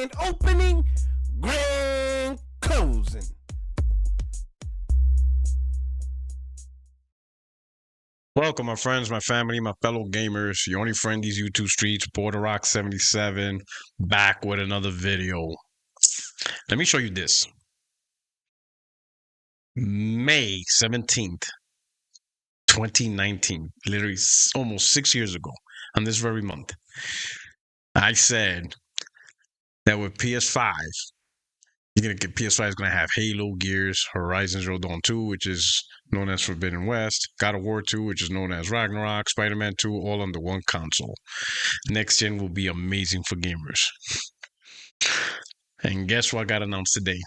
Grand opening, grand closing. Welcome, my friends, my family, my fellow gamers. Your only friend these YouTube streets, Border Rock 77, back with another video. Let me show you this. May 17th, 2019, literally almost 6 years ago, on this very month, I said that with PS5, PS5 is gonna have Halo, Gears, Horizon Zero Dawn 2, which is known as Forbidden West, God of War 2, which is known as Ragnarok, Spider-Man 2, all under one console. Next gen will be amazing for gamers. And guess what got announced today?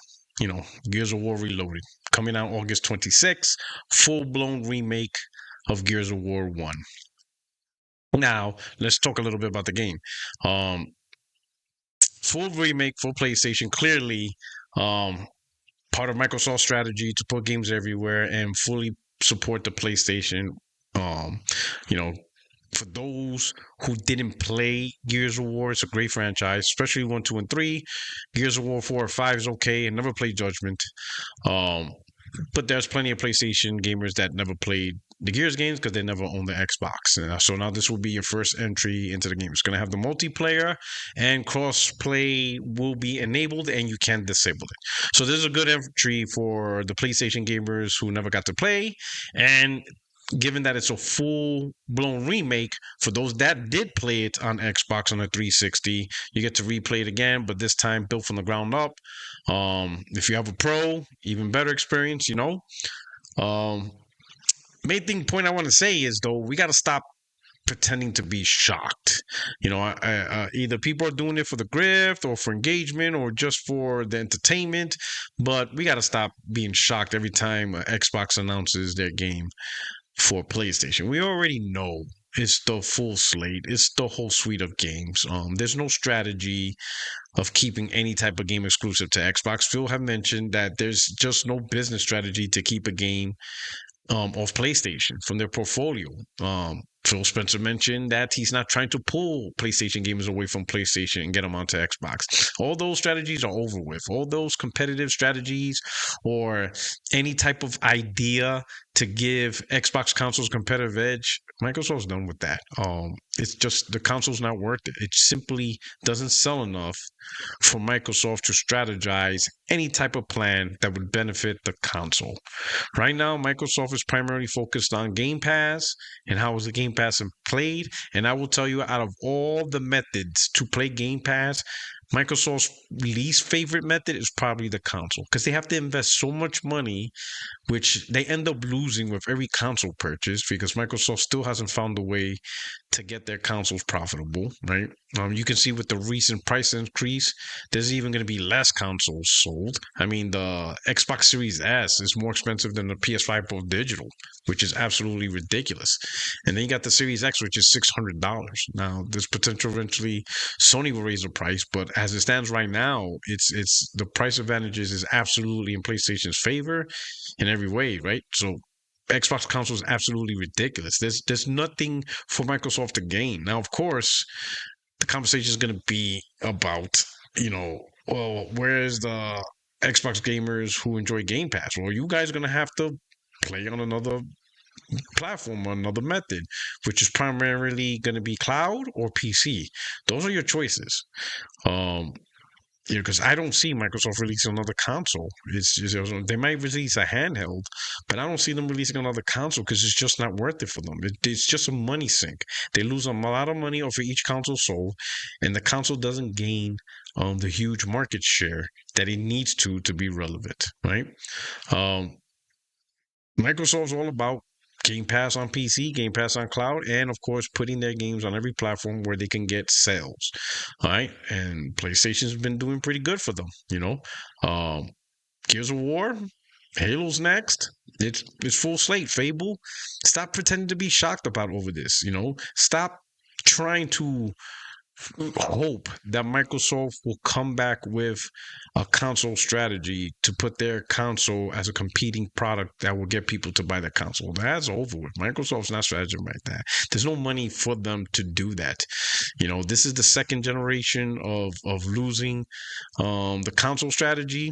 Gears of War Reloaded, coming out August 26th, full-blown remake of Gears of War 1. Now, let's talk a little bit about the game. Full remake, full PlayStation, clearly part of Microsoft's strategy to put games everywhere and fully support the PlayStation. For those who didn't play Gears of War, it's a great franchise, especially 1, 2, and 3. Gears of War 4 or 5 is okay, and never played Judgment. But there's plenty of PlayStation gamers that never played the Gears games because they never owned the Xbox. So now this will be your first entry into the game. It's going to have the multiplayer, and cross-play will be enabled, and you can disable it. So this is a good entry for the PlayStation gamers who never got to play. And given that it's a full-blown remake, for those that did play it on Xbox on a 360, you get to replay it again, but this time built from the ground up. If you have a Pro, even better experience, Main point I want to say is, though, we got to stop pretending to be shocked. Either people are doing it for the grift or for engagement or just for the entertainment, but we got to stop being shocked every time Xbox announces their game for PlayStation. We already know it's the full slate. It's the whole suite of games. There's no strategy of keeping any type of game exclusive to Xbox. Phil have mentioned that there's just no business strategy to keep a game off PlayStation from their portfolio. Phil Spencer mentioned that he's not trying to pull PlayStation gamers away from PlayStation and get them onto Xbox. All those strategies are over with. All those competitive strategies or any type of idea to give Xbox consoles competitive edge, Microsoft's done with that. It's just the console's not worth it. It simply doesn't sell enough for Microsoft to strategize any type of plan that would benefit the console. Right now, Microsoft is primarily focused on Game Pass and how is the Game Pass played. And I will tell you, out of all the methods to play Game Pass, Microsoft's least favorite method is probably the console, because they have to invest so much money, which they end up losing with every console purchase, because Microsoft still hasn't found a way to get their consoles profitable, right? You can see with the recent price increase, there's even going to be less consoles sold. I mean, the Xbox Series S is more expensive than the PS5 Pro Digital, which is absolutely ridiculous. And then you got the Series X, which is $600. Now, there's potential eventually Sony will raise the price, but as it stands right now, it's the price advantages is absolutely in PlayStation's favor in every way, right? So Xbox console is absolutely ridiculous. There's nothing for Microsoft to gain. Now, of course, the conversation is going to be about, where's the Xbox gamers who enjoy Game Pass? Well, you guys are going to have to play on another platform or another method, which is primarily going to be cloud or PC. Those are your choices. Because I don't see Microsoft releasing another console. They might release a handheld, but I don't see them releasing another console because it's just not worth it for them. It's just a money sink. They lose a lot of money off of each console sold, and the console doesn't gain the huge market share that it needs to be relevant, right? Microsoft's all about Game Pass on PC, Game Pass on cloud, and of course, putting their games on every platform where they can get sales. All right. And PlayStation's been doing pretty good for them, Gears of War, Halo's next. It's full slate. Fable. Stop pretending to be shocked about over this, Stop trying to hope that Microsoft will come back with a console strategy to put their console as a competing product that will get people to buy the console. That's over with. Microsoft's not strategizing like that. There's no money for them to do that. You know, this is the second generation of losing the console strategy.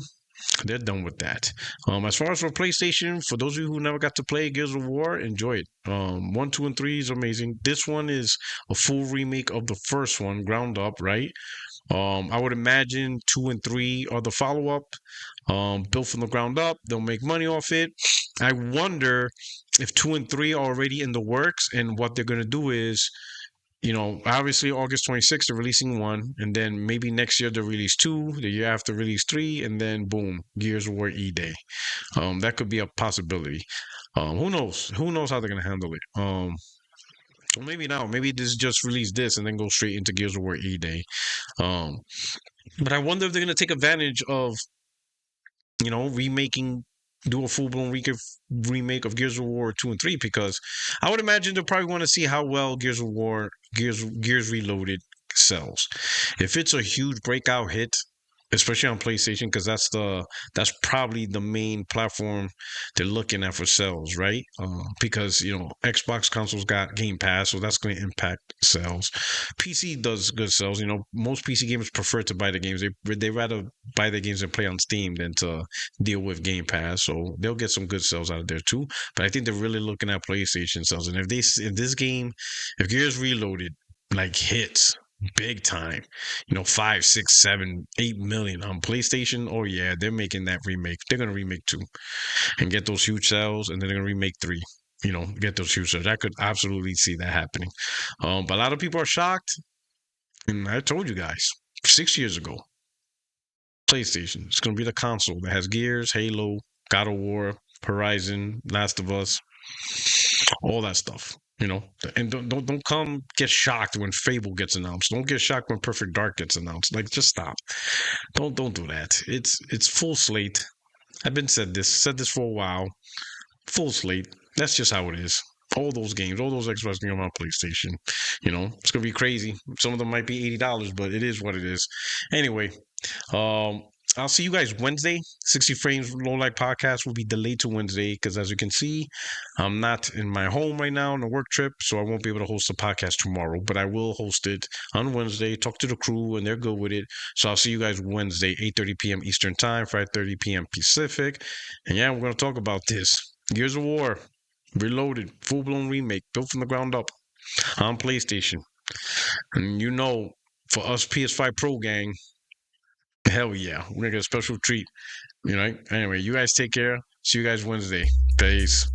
They're done with that. As far as for PlayStation, for those of you who never got to play Gears of War, enjoy it. 1, 2, and 3 is amazing. This one is a full remake of the first one, ground up, right? I would imagine 2 and 3 are the follow up, built from the ground up. They'll make money off it. I wonder if 2 and 3 are already in the works, and what they're gonna do is, you know, obviously August 26th, they're releasing 1, and then maybe next year they'll release 2, the year after release 3, and then boom, Gears of War E-Day. That could be a possibility. Who knows? Who knows how they're gonna handle it? Maybe now, maybe this just release this and then go straight into Gears of War E-Day. But I wonder if they're gonna take advantage of, you know, do a full-blown remake of Gears of War 2 and 3, because I would imagine they'll probably want to see how well Gears Reloaded sells. If it's a huge breakout hit, especially on PlayStation, because that's probably the main platform they're looking at for sales, right? Because, you know, Xbox consoles got Game Pass, so that's going to impact sales. PC does good sales. You know, most PC gamers prefer to buy the games. They rather buy the games and play on Steam than to deal with Game Pass, so they'll get some good sales out of there too. But I think they're really looking at PlayStation sales, and if Gears Reloaded like hits big time, you know, 5, 6, 7, 8 million on PlayStation, oh yeah, they're making that remake. They're gonna remake 2 and get those huge sales, and then they're gonna remake 3, you know, get those huge sales. I could absolutely see that happening. But a lot of people are shocked, and I told you guys 6 years ago, PlayStation, it's gonna be the console that has Gears, Halo, God of War, Horizon, Last of Us, all that stuff. You know, and don't come get shocked when Fable gets announced. Don't get shocked when Perfect Dark gets announced. Like, just stop. Don't do that. It's full slate. I've been said this for a while. Full slate. That's just how it is. All those games, all those Xbox games on PlayStation. You know, it's gonna be crazy. Some of them might be $80, but it is what it is. Anyway, I'll see you guys Wednesday. 60 Frames Low Light Podcast will be delayed to Wednesday because, as you can see, I'm not in my home right now on a work trip, so I won't be able to host the podcast tomorrow, but I will host it on Wednesday, talk to the crew, and they're good with it. So I'll see you guys Wednesday, 8:30 p.m. Eastern Time, 5:30 p.m. Pacific. And yeah, we're going to talk about this. Gears of War, Reloaded, full-blown remake, built from the ground up on PlayStation. And you know, for us PS5 Pro gang, hell yeah, we're gonna get a special treat. You know. Anyway, you guys take care. See you guys Wednesday. Peace.